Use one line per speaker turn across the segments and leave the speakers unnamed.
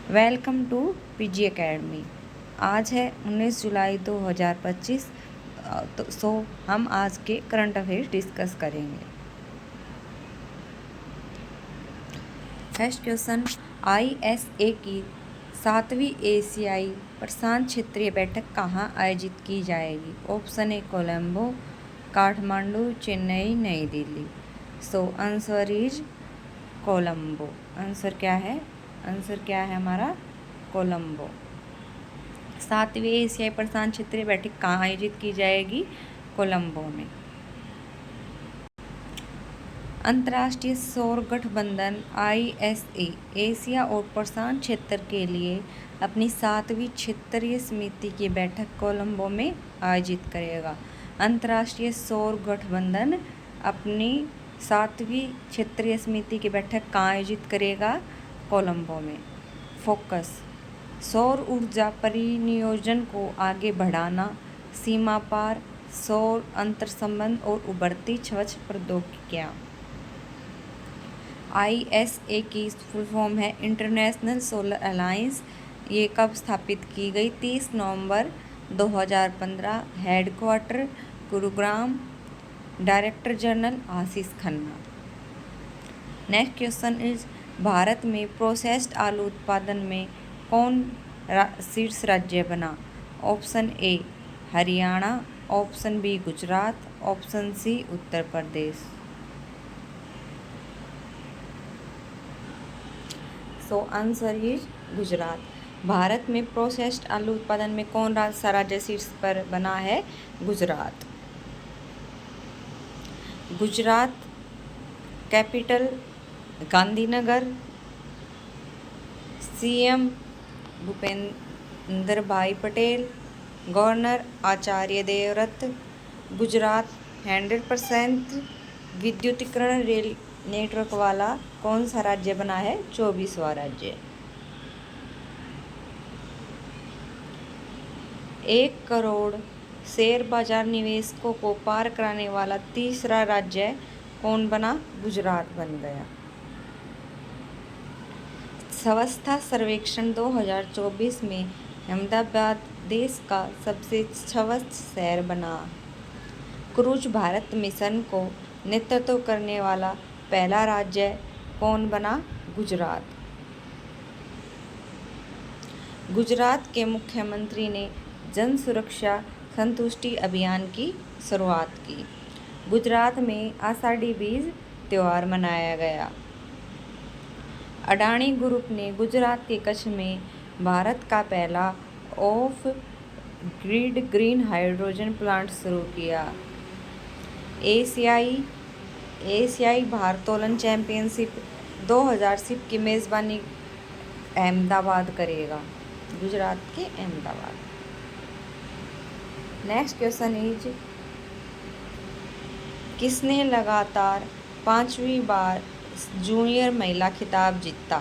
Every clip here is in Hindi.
Welcome to PG academy. आज है 19 जुलाई 2025। सो हम आज के करंट अफेयर्स डिस्कस करेंगे। फर्स्ट क्वेश्चन, ISA की 7वीं एशियाई प्रशांत क्षेत्रीय बैठक कहाँ आयोजित की जाएगी? ऑप्शन ए कोलंबो, काठमांडू, चेन्नई, नई दिल्ली। सो आंसर इज कोलंबो। आंसर क्या है हमारा? कोलंबो। 7वीं एशियाई प्रशांत क्षेत्रीय बैठक कहाँ आयोजित की जाएगी? कोलंबो में। अंतर्राष्ट्रीय सौर गठबंधन ISA एशिया और प्रशांत क्षेत्र के लिए अपनी 7वीं क्षेत्रीय समिति की बैठक कोलंबो में आयोजित करेगा। अंतर्राष्ट्रीय सौर गठबंधन अपनी 7वीं क्षेत्रीय समिति की बैठक कहाँ आयोजित करेगा? कोलंबो में। फोकस, सौर ऊर्जा परिनियोजन को आगे बढ़ाना, सीमा पार सौर अंतर्संबंध और उभरती स्वच्छ प्रौद्योगिकियाँ। ISA की फुल फॉर्म है इंटरनेशनल सोलर अलायंस। ये कब स्थापित की गई? 30 नवंबर 2015। Headquarter Gurugram. Director general Ashish Khanna. Next question is, Bharat में प्रोसेस्ड आलू उत्पादन में कौन शीर्ष राज्य बना? Option A Haryana, option B Gujarat, option C Uttar Pradesh. So answer is Gujarat. Bharat में प्रोसेस्ड आलू उत्पादन में कौन सा राज्य शीर्ष पर बना है? गुजरात। गुजरात कैपिटल गांधीनगर। CM भूपेंद्र भाई पटेल। गवर्नर आचार्य देवव्रत। गुजरात 100% विद्युतीकरण रेल नेटवर्क वाला कौन सा राज्य बना है? 24वां राज्य। 1 करोड़ शेयर बाजार निवेशकों को पार कराने वाला तीसरा राज्य कौन बना? गुजरात बन गया। स्वच्छता सर्वेक्षण 2024 में अहमदाबाद देश का सबसे स्वच्छ शहर बना। क्रूज भारत मिशन को नेतृत्व करने वाला पहला राज्य कौन बना? गुजरात। गुजरात के मुख्यमंत्री ने जन सुरक्षा संतुष्टि अभियान की शुरुआत की। गुजरात में आषाढ़ी बीज त्यौहार मनाया गया। अडानी ग्रुप ने गुजरात के कच्छ में भारत का पहला of grid green hydrogen plant शुरू किया। एशियाई भारोत्तोलन चैंपियनशिप 2006 की मेज़बानी अहमदाबाद करेगा। गुजरात के अहमदाबाद। नेक्स्ट क्वेश्चन इज, किसने लगातार 5वीं बार जूनियर महिला खिताब जीता?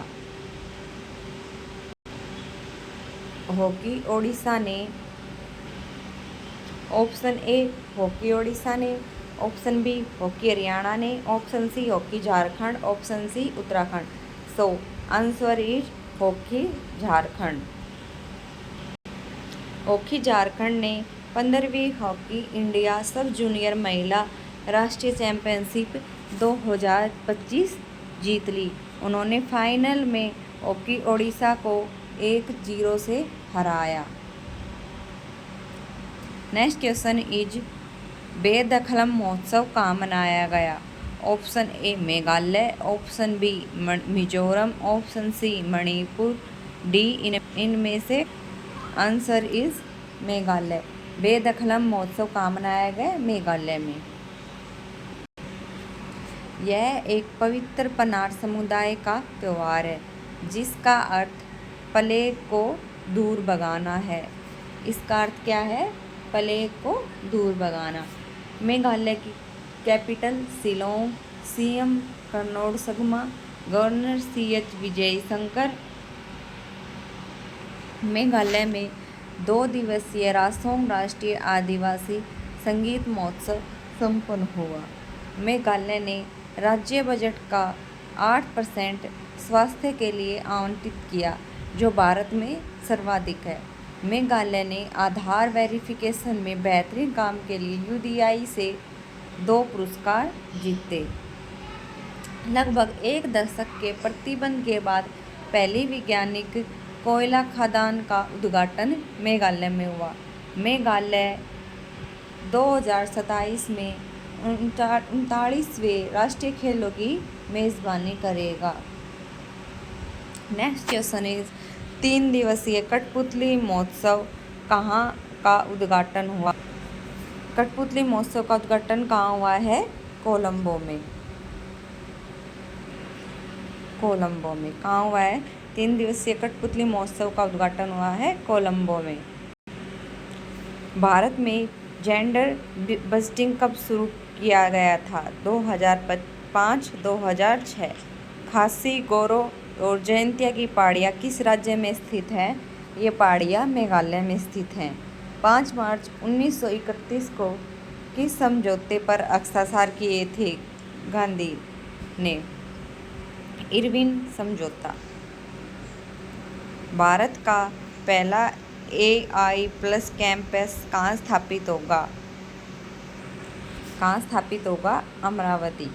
हॉकी ओडिशा ने। ऑप्शन ए हॉकी ओडिशा ने, ऑप्शन बी हॉकी हरियाणा ने, option C hockey Jharkhand, option C Uttarakhand. So answer is hockey Jharkhand. Hockey Jharkhand ने 15वीं हॉकी इंडिया सब जूनियर महिला राष्ट्रीय चैंपियनशिप 2025 जीत ली। उन्होंने फाइनल में हॉकी ओडिशा को 1-0 से हराया। नेक्स्ट क्वेश्चन इज, बेदखल महोत्सव कहाँ मनाया गया? Option A Meghalaya, option B Mizoram, option C Manipur, D इनमें से। Answer is Meghalaya. बेदखल महोत्सव कहाँ मनाया गया? मेघालय में। यह एक पवित्र पनार समुदाय का त्यौहार है जिसका अर्थ प्लेग को दूर भगाना है। इसका अर्थ क्या है? प्लेग को दूर भगाना। मेघालय की capital Shillong. CM Conrad Sangma. Governor CH Vijay Shankar. Meghalaya में 2 दिवसीय रासोंग राष्ट्रीय आदिवासी संगीत महोत्सव संपन्न हुआ। मेघालय ने राज्य बजट का 8% स्वास्थ्य के लिए आवंटित किया। जो भारत में सर्वाधिक है। मेघालय ने आधार वेरिफिकेशन में बेहतरीन काम के लिए UDI से 2 पुरस्कार जीते। लगभग एक दशक के प्रतिबंध के बाद पहली वैज्ञानिक कोयला खदान का उद्घाटन मेघालय में हुआ। मेघालय 2027 में 39वें राष्ट्रीय खेलों की मेज़बानी करेगा। नेक्स्ट क्वेश्चन इज 3 दिवसीय कठपुतली महोत्सव कहाँ का उद्घाटन हुआ? कठपुतली महोत्सव का उद्घाटन कहाँ हुआ है? कोलंबो में। कोलंबो में कहाँ हुआ है? 3 दिवसीय कठपुतली महोत्सव का उद्घाटन हुआ है कोलंबो में। भारत में जेंडर बजटिंग कब शुरू किया गया था? 2005, 2006। खासी, गोरो और जयंतिया की पहाड़ियाँ किस राज्य में स्थित हैं? ये पहाड़ियाँ मेघालय में स्थित हैं। 5 मार्च 1931 को किस समझौते पर हस्ताक्षर किए थे गांधी ने? इरविन समझौता। भारत का पहला AI+ कैंपस कहाँ स्थापित होगा? कहाँ स्थापित होगा? अमरावती।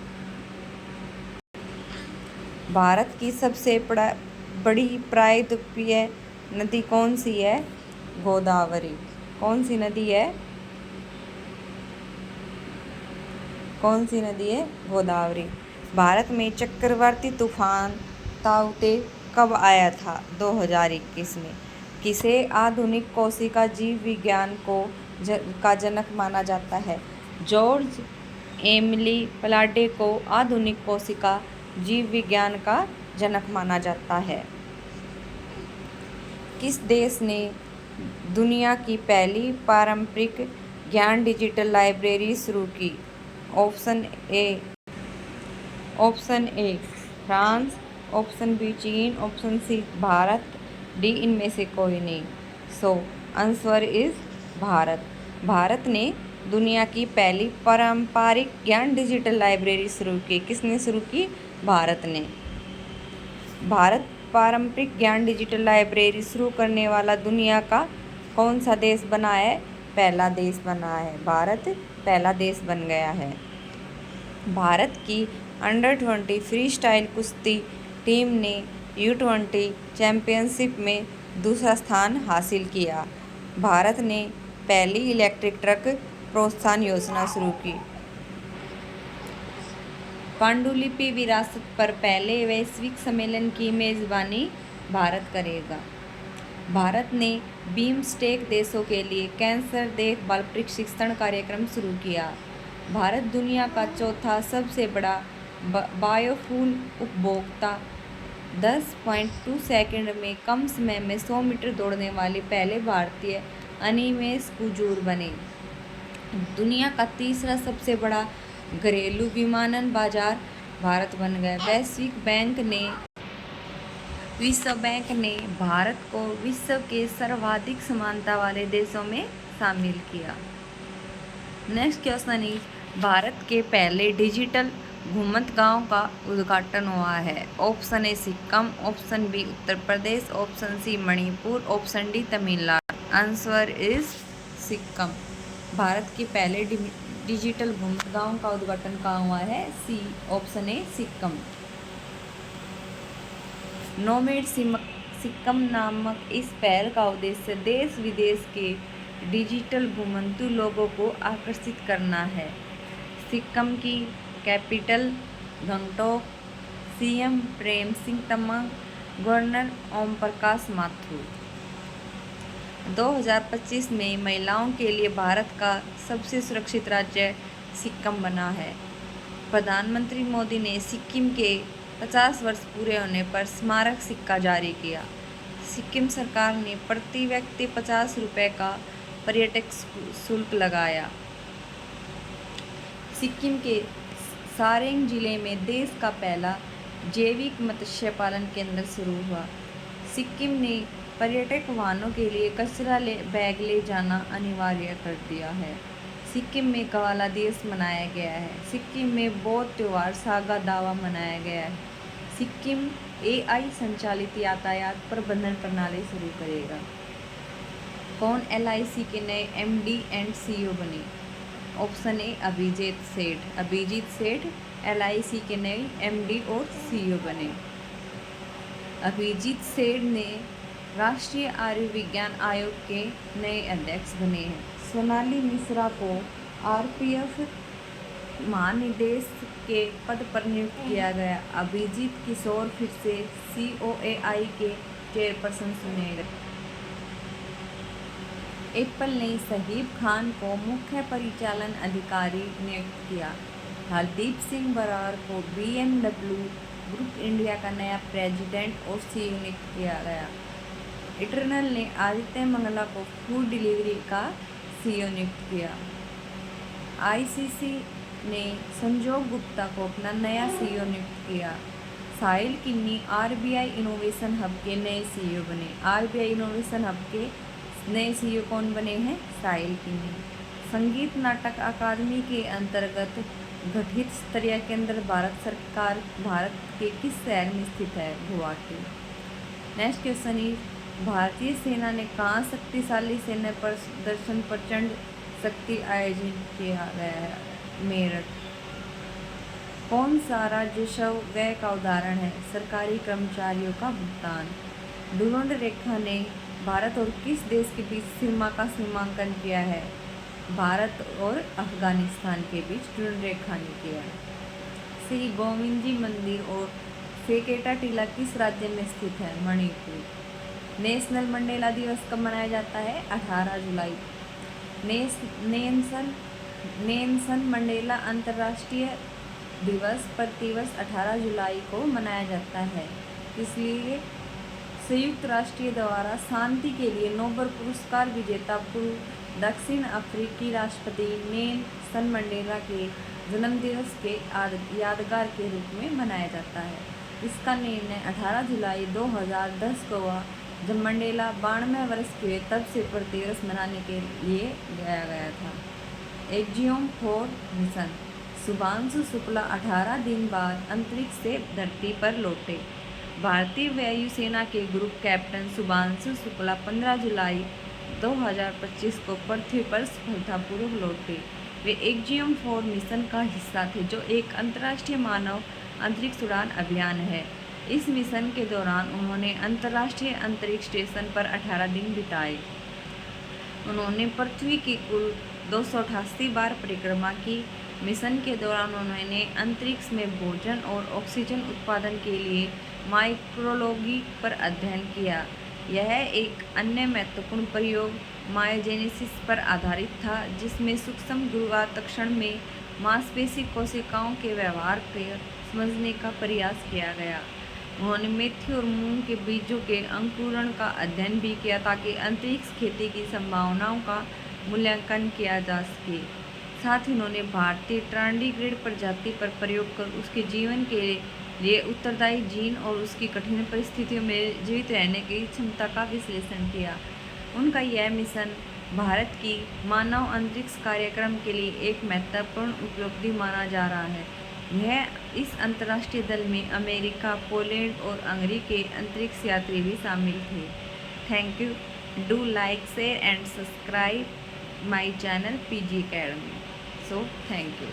भारत की सबसे बड़ी प्रायद्वीपीय नदी कौन सी है? गोदावरी। कौन सी नदी है? कौन सी नदी है? गोदावरी। भारत में चक्रवाती तूफान ताउते कब आया था? 2021 में। किसे आधुनिक कोशिका जीव विज्ञान का जनक माना जाता है? जॉर्ज एमिली पलाडे को आधुनिक कोशिका जीव विज्ञान का जनक माना जाता है। किस देश ने दुनिया की पहली पारंपरिक ज्ञान डिजिटल लाइब्रेरी शुरू की? Option A France, option B चीन, ऑप्शन सी भारत, डी इनमें से कोई नहीं। So answer is Bharat. Bharat ने दुनिया की पहली पारंपरिक ज्ञान डिजिटल लाइब्रेरी शुरू की। किसने शुरू की? भारत ने। भारत पारंपरिक ज्ञान डिजिटल लाइब्रेरी शुरू करने वाला दुनिया का कौन सा देश बना है? पहला देश बना है। भारत पहला देश बन गया है। भारत की अंडर-20 फ्री स्टाइल कुश्ती टीम ने U20 चैंपियनशिप में दूसरा स्थान हासिल किया। भारत ने पहली इलेक्ट्रिक ट्रक प्रोत्साहन योजना शुरू की। पांडुलिपि विरासत पर पहले वैश्विक सम्मेलन की मेजबानी भारत करेगा। भारत ने बिम्स्टेक देशों के लिए कैंसर देखभाल प्रशिक्षण कार्यक्रम शुरू किया। भारत दुनिया का चौथा सबसे बड़ा बायोफ्यूल उपभोक्ता 10.2 सेकंड में कम समय में 100 मीटर दौड़ने वाले पहले भारतीय अनिमेश कुजूर बने। दुनिया का तीसरा सबसे बड़ा घरेलू विमानन बाजार भारत बन गया। विश्व बैंक ने भारत को विश्व के सर्वाधिक समानता वाले देशों में शामिल किया। नेक्स्ट क्वेश्चन इज भारत के पहले डिजिटल घुमंत गांव का उद्घाटन हुआ है। Option A Sikkim, option B Uttar Pradesh, option C Manipur, option D Tamil Nadu. Answer is Sikkim. Bharat के पहले डिजिटल घुमंत गांव का उद्घाटन कहाँ हुआ है? C option A Sikkim. Nomad Sikkim नामक इस पहल का उद्देश्य देश विदेश के डिजिटल घुमंतू लोगों को आकर्षित करना है। सिक्किम की capital Gangtok, CM Prem Singh Tamang, governor Om Prakash Mathur. 2025 में महिलाओं के लिए भारत का सबसे सुरक्षित राज्य सिक्किम बना है। प्रधानमंत्री मोदी ने सिक्किम के 50 वर्ष पूरे होने पर स्मारक सिक्का जारी किया। सिक्किम सरकार ने प्रति व्यक्ति 50 रुपये का पर्यटक शुल्क लगाया। सिक्किम के सारेंग जिले में देश का पहला जैविक मत्स्य पालन केंद्र शुरू हुआ। सिक्किम ने पर्यटक वाहनों के लिए कचरा बैग ले जाना अनिवार्य कर दिया है। सिक्किम में कवाला दिवस मनाया गया है। सिक्किम में बौद्ध त्योहार सागा दावा मनाया गया है। सिक्किम AI संचालित यातायात प्रबंधन प्रणाली शुरू करेगा। कौन LIC के नए MD एंड CEO बने? ऑप्शन ए अभिजीत सेठ। अभिजीत सेठ LIC के नए MD और CEO बने। अभिजीत सेठ ने राष्ट्रीय आयुर्विज्ञान आयोग के नए अध्यक्ष बने हैं। सोनाली मिश्रा को RPF महानिदेशक के पद पर नियुक्त किया गया। अभिजीत किशोर फिर से COAI के चेयरपर्सन चुने गए। एप्पल ने शहीब खान को मुख्य परिचालन अधिकारी नियुक्त किया। हरदीप सिंह बरार को BMW ग्रुप इंडिया का नया प्रेसिडेंट और CEO नियुक्त किया गया। इटर्नल ने आदित्य मंगला को फूड डिलीवरी का CEO नियुक्त किया। ICC ने संजोग गुप्ता को अपना नया CEO नियुक्त किया। साहिल किन्नी RBI इनोवेशन हब के नए CEO बने। RBI इनोवेशन हब के नए CEO कौन बने हैं? साहिल किन्नी। संगीत नाटक अकादमी के अंतर्गत गठित स्तरीय केंद्र भारत सरकार भारत के किस शहर में स्थित है? गुवाहाटी। नेक्स्ट क्वेश्चन इज, भारतीय सेना ने कहाँ शक्तिशाली सैन्य प्रदर्शन प्रचंड शक्ति आयोजित किया गया है? मेरठ। कौन सा राजस्व व्यय का उदाहरण है? सरकारी कर्मचारियों का भुगतान। डुरंड रेखा ने भारत और किस देश के बीच सीमा का सीमांकन किया है? भारत और अफगानिस्तान के बीच डुरंड रेखा ने किया। श्री गोविंद जी मंदिर और सेकेटा टीला किस राज्य में स्थित है? मणिपुर। नेशनल मंडेला दिवस कब मनाया जाता है? 18 जुलाई। नेल्सन मंडेला अंतर्राष्ट्रीय दिवस प्रतिवर्ष 18 जुलाई को मनाया जाता है। इसलिए संयुक्त राष्ट्र द्वारा शांति के लिए नोबेल पुरस्कार विजेता पूर्व दक्षिण अफ्रीकी राष्ट्रपति नेल्सन मंडेला के जन्मदिवस के यादगार के रूप में मनाया जाता है। इसका निर्णय 18 जुलाई 2010 को हुआ, जब मंडेला 92 वर्ष के हुए, तब से प्रतिवर्ष मनाने के लिए गया था। Axiom 4 mission. शुभांशु शुक्ला 18 दिन बाद अंतरिक्ष से धरती पर लौटे। भारतीय वायुसेना के ग्रुप कैप्टन शुभांशु शुक्ला 15 जुलाई 2025 को पृथ्वी पर सफलतापूर्वक लौटे। वे एक्जियोम 4 मिशन का हिस्सा थे, जो एक अंतर्राष्ट्रीय मानव अंतरिक्ष उड़ान अभियान है। इस मिशन के दौरान उन्होंने अंतर्राष्ट्रीय अंतरिक्ष स्टेशन पर 18 दिन बिताए। उन्होंने पृथ्वी की कुल 288 बार परिक्रमा की। मिशन के दौरान उन्होंने अंतरिक्ष में भोजन और ऑक्सीजन उत्पादन के लिए माइक्रोलॉजी पर अध्ययन किया। यह एक अन्य महत्वपूर्ण प्रयोग मायोजेनेसिस पर आधारित था, जिसमें सूक्ष्म गुरुत्वाकर्षण में मांसपेशी कोशिकाओं के व्यवहार को समझने का प्रयास किया गया। उन्होंने मेथी और मूंग के बीजों के अंकुरण का अध्ययन भी किया, ताकि अंतरिक्ष खेती की संभावनाओं का मूल्यांकन किया जा सके। साथ ही उन्होंने भारतीय टार्डिग्रेड प्रजाति पर प्रयोग कर उसके जीवन के लिए उत्तरदायी जीन और उसकी कठिन परिस्थितियों में जीवित रहने की क्षमता का विश्लेषण किया। उनका यह मिशन भारत की मानव अंतरिक्ष कार्यक्रम के लिए एक महत्वपूर्ण उपलब्धि माना जा रहा है। इस अंतर्राष्ट्रीय दल में अमेरिका, पोलैंड और हंगरी के अंतरिक्ष यात्री भी शामिल थे। Thank you. Do like, share and subscribe my channel PG Academy. So thank you.